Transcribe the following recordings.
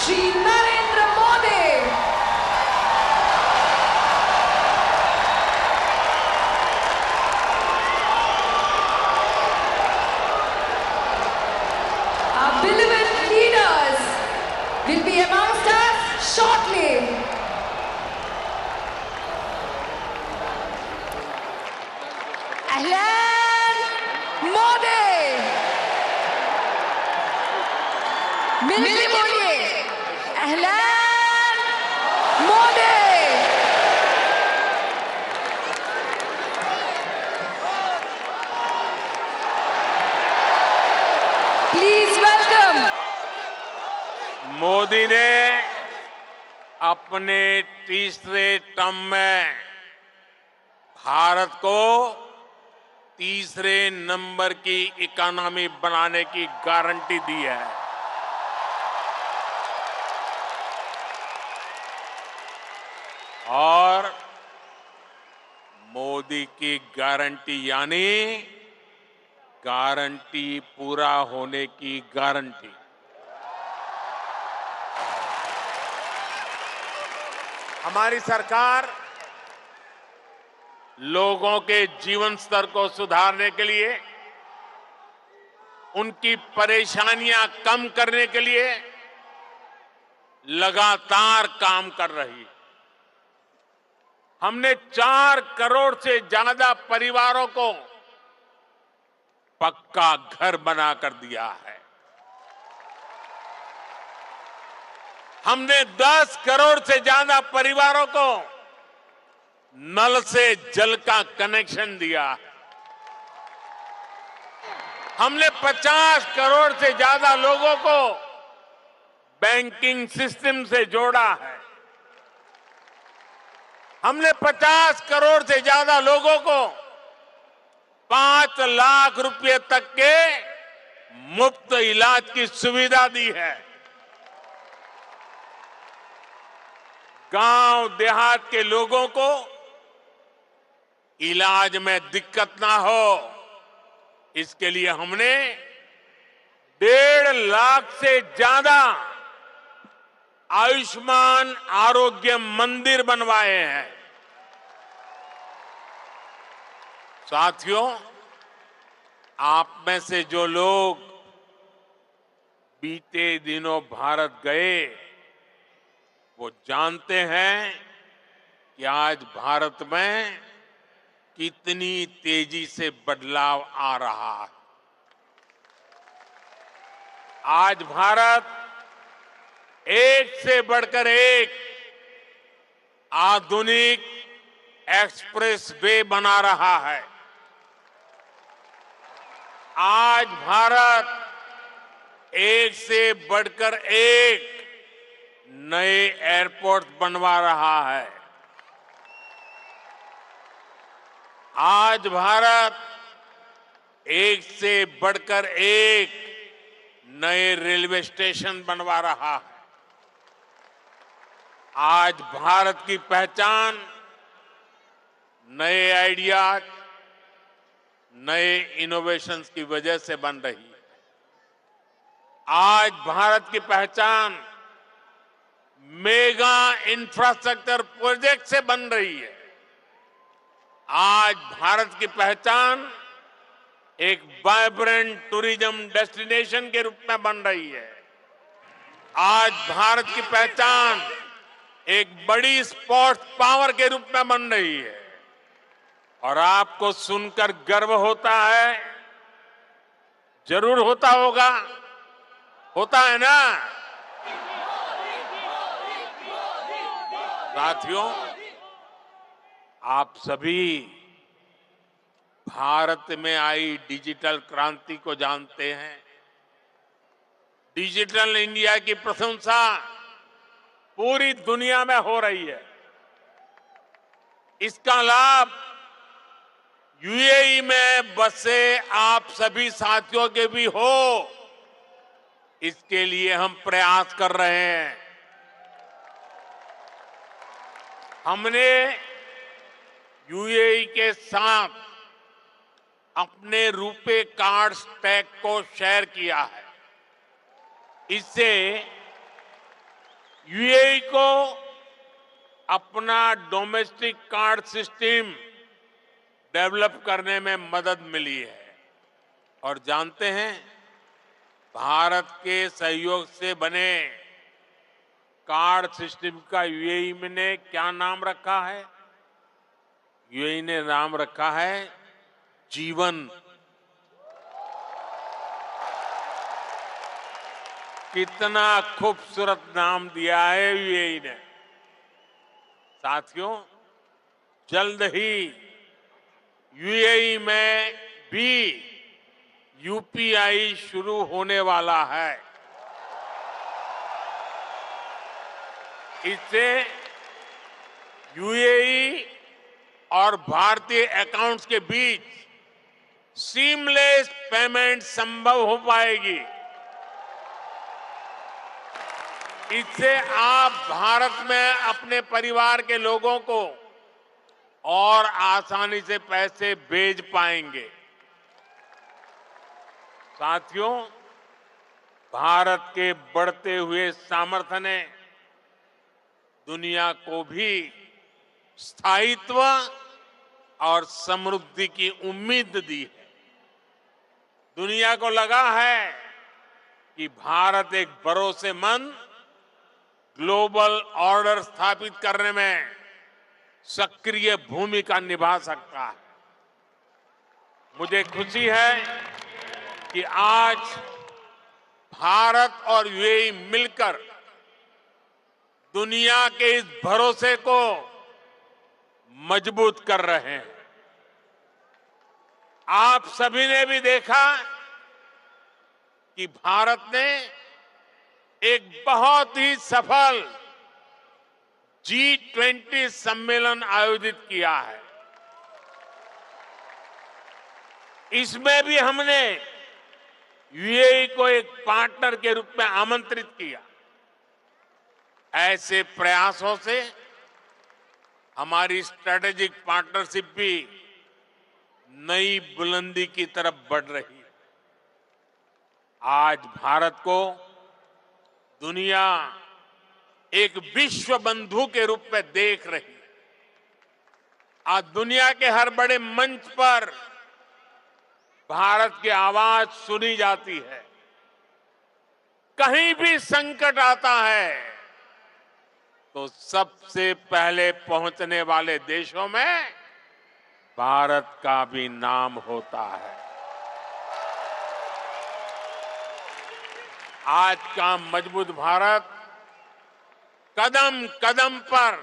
Shri Narendra Modi. Our beloved leaders will be amongst us shortly. Ahlan Modi. मिलके बोलिए ahlan Modi. Please welcome. Modi ने अपने तीसरे term में भारत को तीसरे नंबर की इकोनॉमी बनाने की गारंटी दी है। और मोदी की गारंटी यानी गारंटी पूरा होने की गारंटी। हमारी सरकार लोगों के जीवन स्तर को सुधारने के लिए, उनकी परेशानियां कम करने के लिए लगातार काम कर रही है। हमने 4 करोड़ से ज्यादा परिवारों को पक्का घर बनाकर दिया है। हमने 10 करोड़ से ज्यादा परिवारों को नल से जल का कनेक्शन दिया है। हमने 50 करोड़ से ज्यादा लोगों को बैंकिंग सिस्टम से जोड़ा है। हमने 50 करोड़ से ज्यादा लोगों को 5 लाख रुपए तक के मुफ्त इलाज की सुविधा दी है। गांव देहात के लोगों को इलाज में दिक्कत ना हो, इसके लिए हमने 1.5 लाख से ज्यादा आयुष्मान आरोग्य मंदिर बनवाए हैं। साथियों, आप में से जो लोग बीते दिनों भारत गए, वो जानते हैं कि आज भारत में कितनी तेजी से बदलाव आ रहा है। आज भारत एक से बढ़कर एक आधुनिक एक्सप्रेस वे बना रहा है। आज भारत एक से बढ़कर एक नए एयरपोर्ट बनवा रहा है। आज भारत एक से बढ़कर एक नए रेलवे स्टेशन बनवा रहा है। आज भारत की पहचान नए आइडियाज, नए इनोवेशंस की वजह से बन रही है। आज भारत की पहचान मेगा इंफ्रास्ट्रक्चर प्रोजेक्ट से बन रही है। आज भारत की पहचान एक वाइब्रेंट टूरिज्म डेस्टिनेशन के रूप में बन रही है। आज भारत की पहचान एक बड़ी स्पोर्ट्स पावर के रूप में बन रही है। और आपको सुनकर गर्व होता है, जरूर होता होगा, होता है ना साथियों? आप सभी भारत में आई डिजिटल क्रांति को जानते हैं। डिजिटल इंडिया की प्रशंसा पूरी दुनिया में हो रही है। इसका लाभ यूएई में बसे आप सभी साथियों के भी हो, इसके लिए हम प्रयास कर रहे हैं। हमने यूएई के साथ अपने रुपे कार्ड स्टैक को शेयर किया है। इससे यूएई को अपना डोमेस्टिक कार्ड सिस्टम डेवलप करने में मदद मिली है। और जानते हैं, भारत के सहयोग से बने कार्ड सिस्टम का यूएई ने क्या नाम रखा है? यूएई ने नाम रखा है जीवन। कितना खूबसूरत नाम दिया है यूएई ने। साथियों, जल्द ही यूएई में भी यूपीआई शुरू होने वाला है। इससे यूएई और भारतीय अकाउंट्स के बीच सीमलेस पेमेंट संभव हो पाएगी। इससे आप भारत में अपने परिवार के लोगों को और आसानी से पैसे भेज पाएंगे। साथियों, भारत के बढ़ते हुए सामर्थ्य ने दुनिया को भी स्थायित्व और समृद्धि की उम्मीद दी है। दुनिया को लगा है कि भारत एक भरोसेमंद ग्लोबल ऑर्डर स्थापित करने में सक्रिय भूमिका निभा सकता है। मुझे खुशी है कि आज भारत और यूएई मिलकर दुनिया के इस भरोसे को मजबूत कर रहे हैं। आप सभी ने भी देखा कि भारत ने एक बहुत ही सफल G20 सम्मेलन आयोजित किया है। इसमें भी हमने यूएई को एक पार्टनर के रूप में आमंत्रित किया। ऐसे प्रयासों से हमारी स्ट्रेटेजिक पार्टनरशिप भी नई बुलंदी की तरफ बढ़ रही है। आज भारत को दुनिया एक विश्व बंधु के रूप में देख रही है। आज दुनिया के हर बड़े मंच पर भारत की आवाज सुनी जाती है। कहीं भी संकट आता है तो सबसे पहले पहुंचने वाले देशों में भारत का भी नाम होता है। आज का मजबूत भारत कदम कदम पर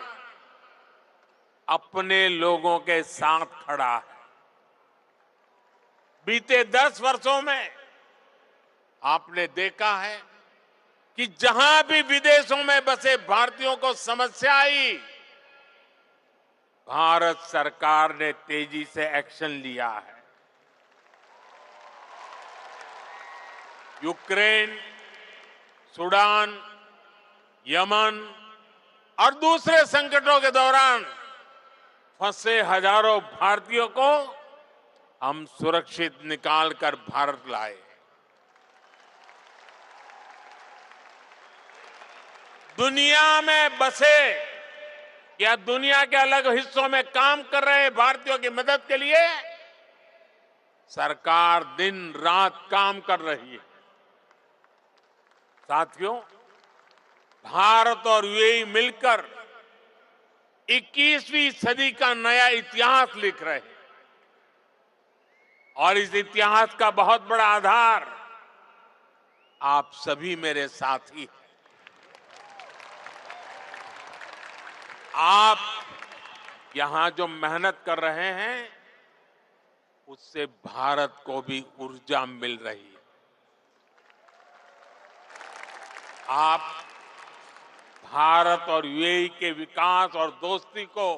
अपने लोगों के साथ खड़ा है। बीते 10 वर्षों में आपने देखा है कि जहां भी विदेशों में बसे भारतीयों को समस्या आई, भारत सरकार ने तेजी से एक्शन लिया है। यूक्रेन, सूडान, यमन और दूसरे संकटों के दौरान फंसे हजारों भारतीयों को हम सुरक्षित निकालकर भारत लाए। दुनिया में बसे या दुनिया के अलग हिस्सों में काम कर रहे भारतीयों की मदद के लिए सरकार दिन रात काम कर रही है। साथियों, भारत और यूएई मिलकर 21वीं सदी का नया इतिहास लिख रहे हैं। और इस इतिहास का बहुत बड़ा आधार आप सभी मेरे साथी हैं। आप यहां जो मेहनत कर रहे हैं उससे भारत को भी ऊर्जा मिल रही है। आप भारत और यूएई के विकास और दोस्ती को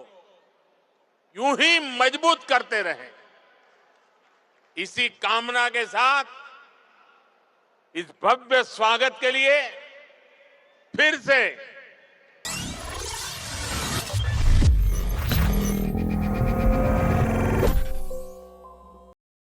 यूं ही मजबूत करते रहें। इसी कामना के साथ इस भव्य स्वागत के लिए फिर से